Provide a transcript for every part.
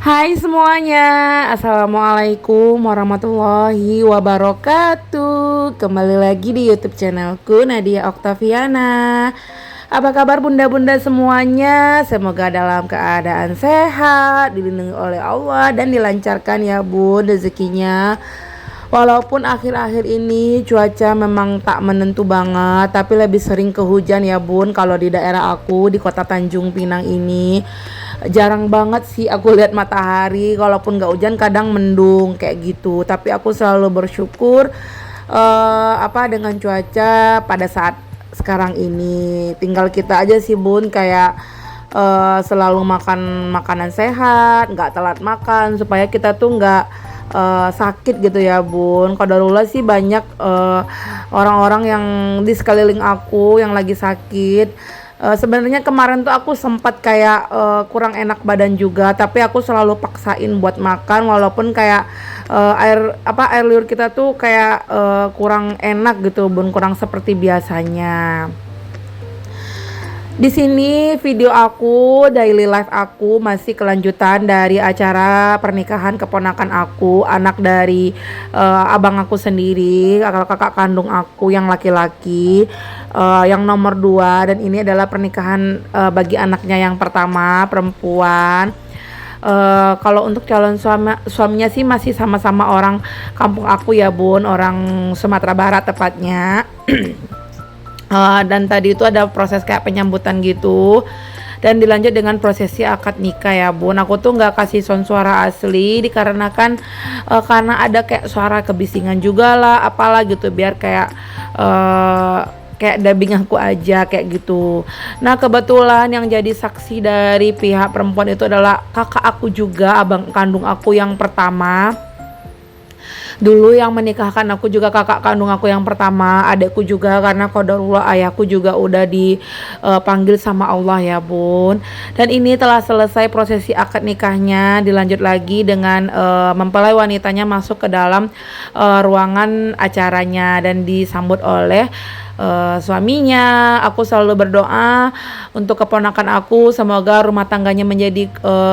Hai semuanya, Assalamualaikum warahmatullahi wabarakatuh. Kembali lagi di YouTube channelku Nadia Oktaviana. Apa kabar bunda-bunda semuanya? Semoga dalam keadaan sehat, dilindungi oleh Allah dan dilancarkan ya bun rezekinya. Walaupun akhir-akhir ini cuaca memang tak menentu banget, tapi lebih sering ke hujan ya bun. Kalau di daerah aku di kota Tanjung Pinang ini jarang banget sih aku lihat matahari. Kalaupun nggak hujan kadang mendung kayak gitu. Tapi aku selalu bersyukur dengan cuaca pada saat sekarang ini. Tinggal kita aja sih bun, kayak selalu makan makanan sehat, nggak telat makan supaya kita tuh nggak sakit gitu ya bun. Qadarullah sih banyak orang-orang yang di sekeliling aku yang lagi sakit. Sebenarnya kemarin tuh aku sempat kayak kurang enak badan juga, tapi aku selalu paksain buat makan walaupun kayak air liur kita tuh kayak kurang enak gitu bun, kurang seperti biasanya. Di sini video aku, daily life aku masih kelanjutan dari acara pernikahan keponakan aku, anak dari abang aku sendiri, kakak kandung aku yang laki-laki, yang nomor 2, dan ini adalah pernikahan bagi anaknya yang pertama, perempuan. Kalau untuk calon suaminya sih masih sama-sama orang kampung aku ya bun, orang Sumatera Barat tepatnya. Dan tadi itu ada proses kayak penyambutan gitu, dan dilanjut dengan prosesi akad nikah ya bun. Aku tuh nggak kasih sound suara asli dikarenakan karena ada kayak suara kebisingan juga lah apalah gitu, biar kayak kayak dubbing aku aja kayak gitu. Nah kebetulan yang jadi saksi dari pihak perempuan itu adalah kakak aku juga, abang kandung aku yang pertama. Dulu yang menikahkan aku juga kakak kandung aku yang pertama, adekku juga, karena qadarullah ayahku juga udah dipanggil sama Allah ya bun. Dan ini telah selesai prosesi akad nikahnya, dilanjut lagi dengan mempelai wanitanya masuk ke dalam ruangan acaranya dan disambut oleh suaminya. Aku selalu berdoa untuk keponakan aku, semoga rumah tangganya menjadi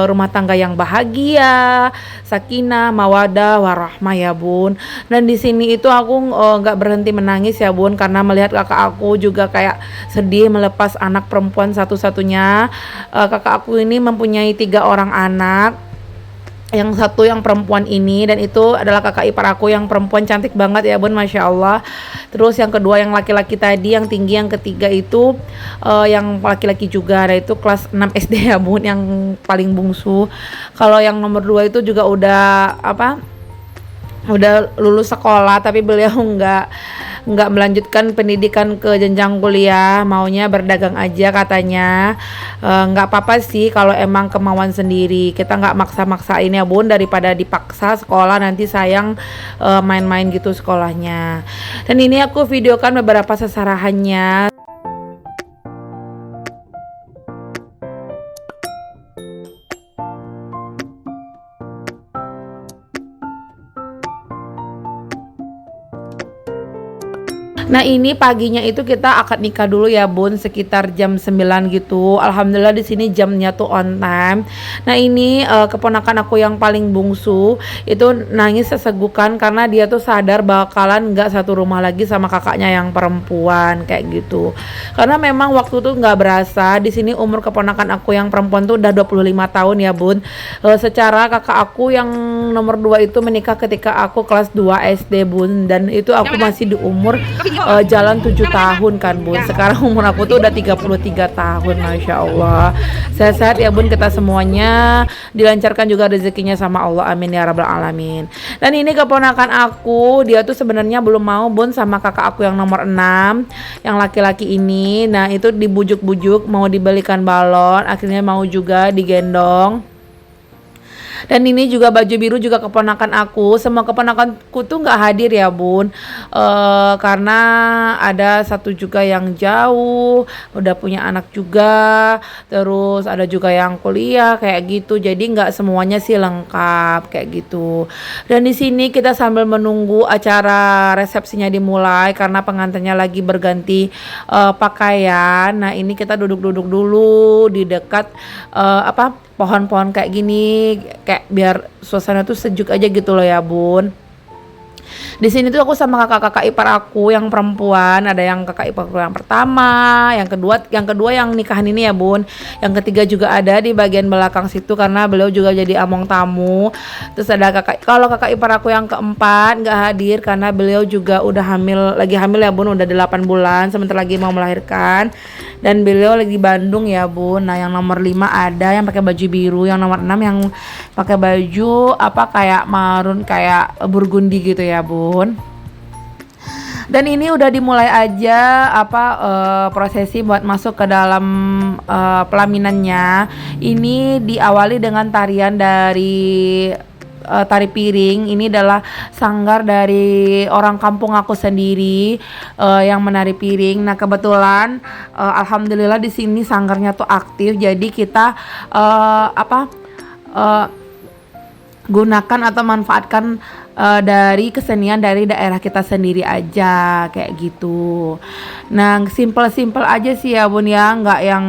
rumah tangga yang bahagia, sakinah, mawadah, warahmah ya bun. Dan di sini itu aku nggak berhenti menangis ya bun, karena melihat kakak aku juga kayak sedih melepas anak perempuan satu-satunya. Kakak aku ini mempunyai 3 orang anak, yang satu yang perempuan ini, dan itu adalah kakak ipar aku yang perempuan, cantik banget ya bun, masya Allah. Terus yang kedua yang laki-laki tadi yang tinggi, yang ketiga itu yang laki-laki juga, ada itu kelas 6 SD ya bun, yang paling bungsu. Kalau yang nomor 2 itu juga udah lulus sekolah, tapi beliau nggak melanjutkan pendidikan ke jenjang kuliah, maunya berdagang aja katanya. Nggak apa-apa sih kalau emang kemauan sendiri, kita nggak maksa-maksain ya bun, daripada dipaksa sekolah nanti sayang main-main gitu sekolahnya. Dan ini aku videokan beberapa seserahannya. Nah ini paginya itu kita akad nikah dulu ya bun, sekitar jam 9 gitu. Alhamdulillah di sini jamnya tuh on time. Nah ini keponakan aku yang paling bungsu itu nangis sesegukan karena dia tuh sadar bakalan nggak satu rumah lagi sama kakaknya yang perempuan kayak gitu. Karena memang waktu tuh nggak berasa, di sini umur keponakan aku yang perempuan tuh udah 25 tahun ya bun. Secara kakak aku yang nomor 2 itu menikah ketika aku kelas 2 SD bun, dan itu aku masih di umur jalan 7 tahun kan bun. Sekarang umur aku tuh udah 33 tahun, masya Allah. Sehat-sehat ya bun kita semuanya, dilancarkan juga rezekinya sama Allah, amin ya rabbal alamin. Dan ini keponakan aku, dia tuh sebenarnya belum mau bun sama kakak aku yang nomor 6 yang laki-laki ini. Nah itu dibujuk-bujuk mau dibelikan balon, akhirnya mau juga digendong. Dan ini juga baju biru juga keponakan aku. Semua keponakanku tuh nggak hadir ya bun, karena ada satu juga yang jauh udah punya anak juga, terus ada juga yang kuliah kayak gitu, jadi nggak semuanya sih lengkap kayak gitu. Dan di sini kita sambil menunggu acara resepsinya dimulai karena pengantinnya lagi berganti pakaian. Nah ini kita duduk-duduk dulu di dekat pohon-pohon kayak gini, kayak biar suasana tuh sejuk aja gitu loh ya bun. Di sini tuh aku sama kakak-kakak ipar aku yang perempuan, ada yang kakak ipar aku yang pertama, yang kedua yang nikahan ini ya bun, yang ketiga juga ada di bagian belakang situ karena beliau juga jadi among tamu. Terus ada kakak ipar aku yang keempat nggak hadir karena beliau juga udah lagi hamil ya bun, udah 8 bulan, sebentar lagi mau melahirkan. Dan beliau lagi di Bandung ya bun. Nah yang nomor 5 ada yang pakai baju biru, yang nomor 6 yang pakai baju apa kayak marun kayak burgundi gitu ya bun. Dan ini udah dimulai aja prosesi buat masuk ke dalam pelaminannya. Ini diawali dengan tarian dari tari piring. Ini adalah sanggar dari orang kampung aku sendiri yang menari piring. Nah kebetulan alhamdulillah di sini sanggarnya tuh aktif. Jadi kita gunakan atau manfaatkan dari kesenian dari daerah kita sendiri aja kayak gitu. Nah simple aja sih ya bun ya, nggak yang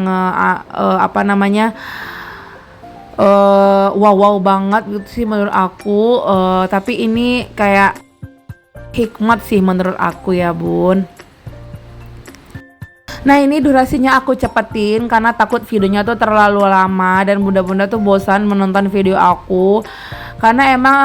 wow banget gitu sih menurut aku. Tapi ini kayak hikmat sih menurut aku ya bun. Nah ini durasinya aku cepetin karena takut videonya tuh terlalu lama dan bunda-bunda tuh bosan menonton video aku. Karena emang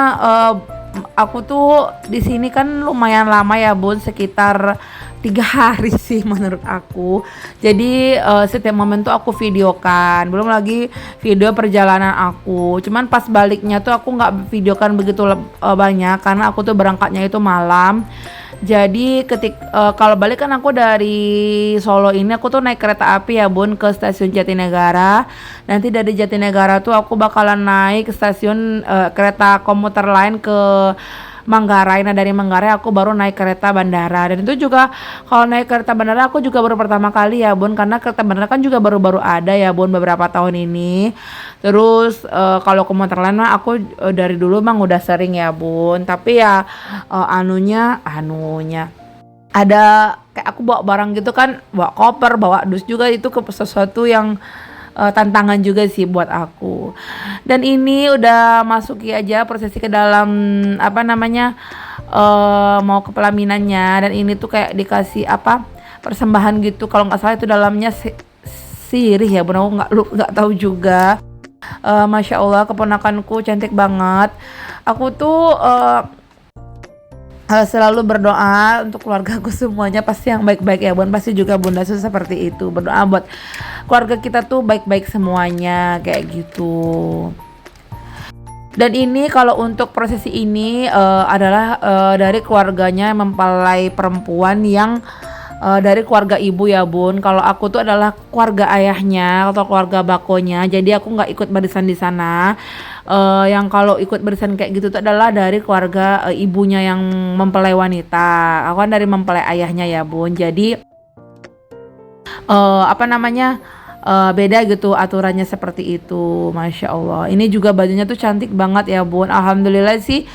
aku tuh di sini kan lumayan lama ya bun, sekitar 3 hari sih menurut aku. Jadi setiap momen tuh aku videokan, belum lagi video perjalanan aku. Cuman pas baliknya tuh aku nggak videokan begitu banyak karena aku tuh berangkatnya itu malam. Jadi kalau balik kan aku dari Solo ini aku tuh naik kereta api ya bun ke stasiun Jatinegara. Nanti dari Jatinegara tuh aku bakalan naik ke stasiun kereta komuter lain ke Manggarai. Nah dari Manggarai aku baru naik kereta bandara. Dan itu juga kalau naik kereta bandara aku juga baru pertama kali ya bun, karena kereta bandara kan juga baru-baru ada ya bun beberapa tahun ini. Terus kalau komuter lain mah aku dari dulu emang udah sering ya bun. Tapi ya anunya ada kayak aku bawa barang gitu kan, bawa koper, bawa dus juga, itu ke sesuatu yang tantangan juga sih buat aku. Dan ini udah masuki aja prosesi ke dalam mau ke pelaminannya. Dan ini tuh kayak dikasih persembahan gitu, kalau nggak salah itu dalamnya sirih ya bun, aku nggak tahu juga. Masya Allah keponakanku cantik banget. Aku tuh selalu berdoa untuk keluargaku semuanya pasti yang baik-baik ya bun. Pasti juga bunda seperti itu, berdoa buat keluarga kita tuh baik-baik semuanya kayak gitu. Dan ini kalau untuk prosesi ini adalah dari keluarganya mempelai perempuan yang dari keluarga ibu ya bun. Kalau aku tuh adalah keluarga ayahnya atau keluarga bakonya, jadi aku nggak ikut barisan di sana. Yang kalau ikut barisan kayak gitu tuh adalah dari keluarga ibunya yang mempelai wanita. Aku kan dari mempelai ayahnya ya bun. Jadi beda gitu aturannya seperti itu. Masya Allah. Ini juga bajunya tuh cantik banget ya bun. Alhamdulillah sih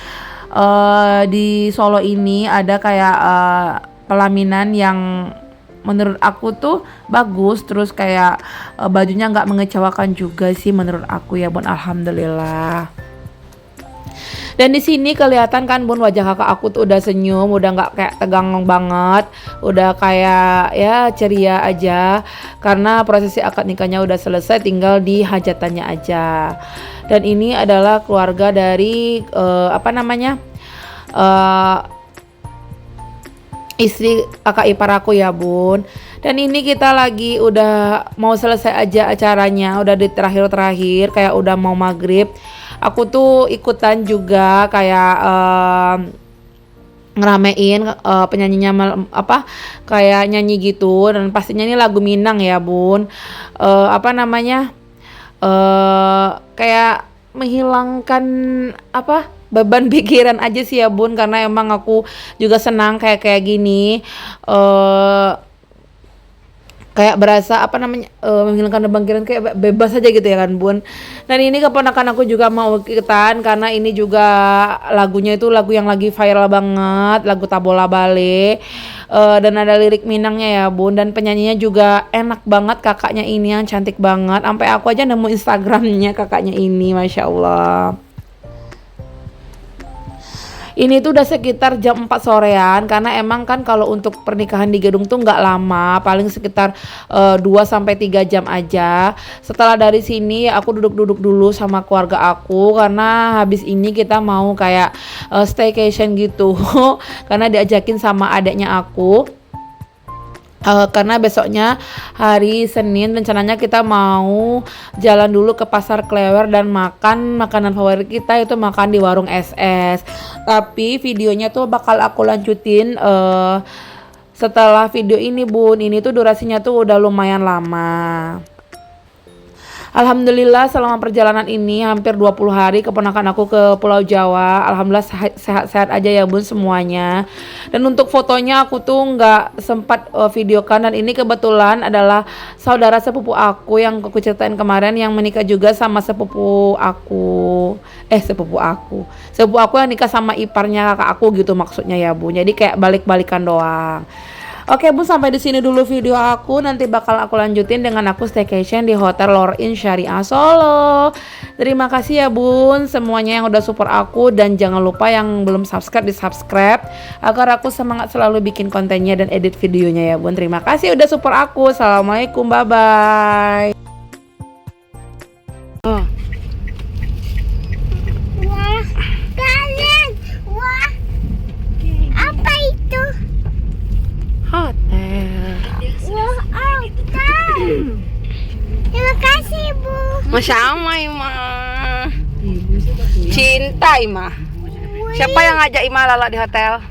di Solo ini ada kayak pelaminan yang menurut aku tuh bagus, terus kayak bajunya nggak mengecewakan juga sih menurut aku ya bun. Alhamdulillah. Dan di sini kelihatan kan bun, wajah kakak aku tuh udah senyum, udah nggak kayak tegang banget, udah kayak ya ceria aja karena prosesi akad nikahnya udah selesai, tinggal di hajatannya aja. Dan ini adalah keluarga dari istri kakak ipar aku ya bun. Dan ini kita lagi udah mau selesai aja acaranya, udah di terakhir kayak udah mau maghrib. Aku tuh ikutan juga kayak ngeramein penyanyinya kayak nyanyi gitu. Dan pastinya ini lagu Minang ya bun. Kayak menghilangkan beban pikiran aja sih ya bun, karena emang aku juga senang kayak gini kayak berasa apa namanya menghilangkan beban pikiran, kayak bebas aja gitu ya kan Bun. Dan ini keponakan aku juga mau ikutan karena ini juga lagunya itu lagu yang lagi viral banget, lagu Tabola Bale. Dan ada lirik Minangnya ya Bun, dan penyanyinya juga enak banget, kakaknya ini yang cantik banget, sampai aku aja nemu Instagramnya kakaknya ini, Masya Allah. Ini tuh udah sekitar jam 4 sorean, karena emang kan kalau untuk pernikahan di gedung tuh nggak lama, paling sekitar 2 sampai 3 jam aja. Setelah dari sini aku duduk-duduk dulu sama keluarga aku, karena habis ini kita mau kayak staycation gitu. Karena diajakin sama adiknya aku. Karena besoknya hari Senin rencananya kita mau jalan dulu ke Pasar Klewer dan makan makanan favorit kita, itu makan di warung SS. Tapi videonya tuh bakal aku lanjutin setelah video ini Bun. Ini tuh durasinya tuh udah lumayan lama. Alhamdulillah selama perjalanan ini hampir 20 hari keponakan aku ke Pulau Jawa. Alhamdulillah sehat-sehat aja ya Bun semuanya. Dan untuk fotonya aku tuh nggak sempat videokan, dan ini kebetulan adalah saudara sepupu aku yang aku ceritain kemarin yang menikah juga sama sepupu aku. Sepupu aku yang nikah sama iparnya kakak aku gitu maksudnya ya Bun. Jadi kayak balik-balikan doang. Oke Bun, sampai di sini dulu video aku. Nanti bakal aku lanjutin dengan aku staycation di Hotel Lor'in Syariah Solo. Terima kasih ya Bun semuanya yang udah support aku, dan jangan lupa yang belum subscribe di subscribe agar aku semangat selalu bikin kontennya dan edit videonya ya Bun. Terima kasih udah support aku. Assalamualaikum, bye bye. Wah, kalian. Wah, apa itu? Hotel. Wah, hotel. Terima kasih, Bu. Sama Ima. Cinta Ima. Siapa yang ngajak Ima lala di hotel?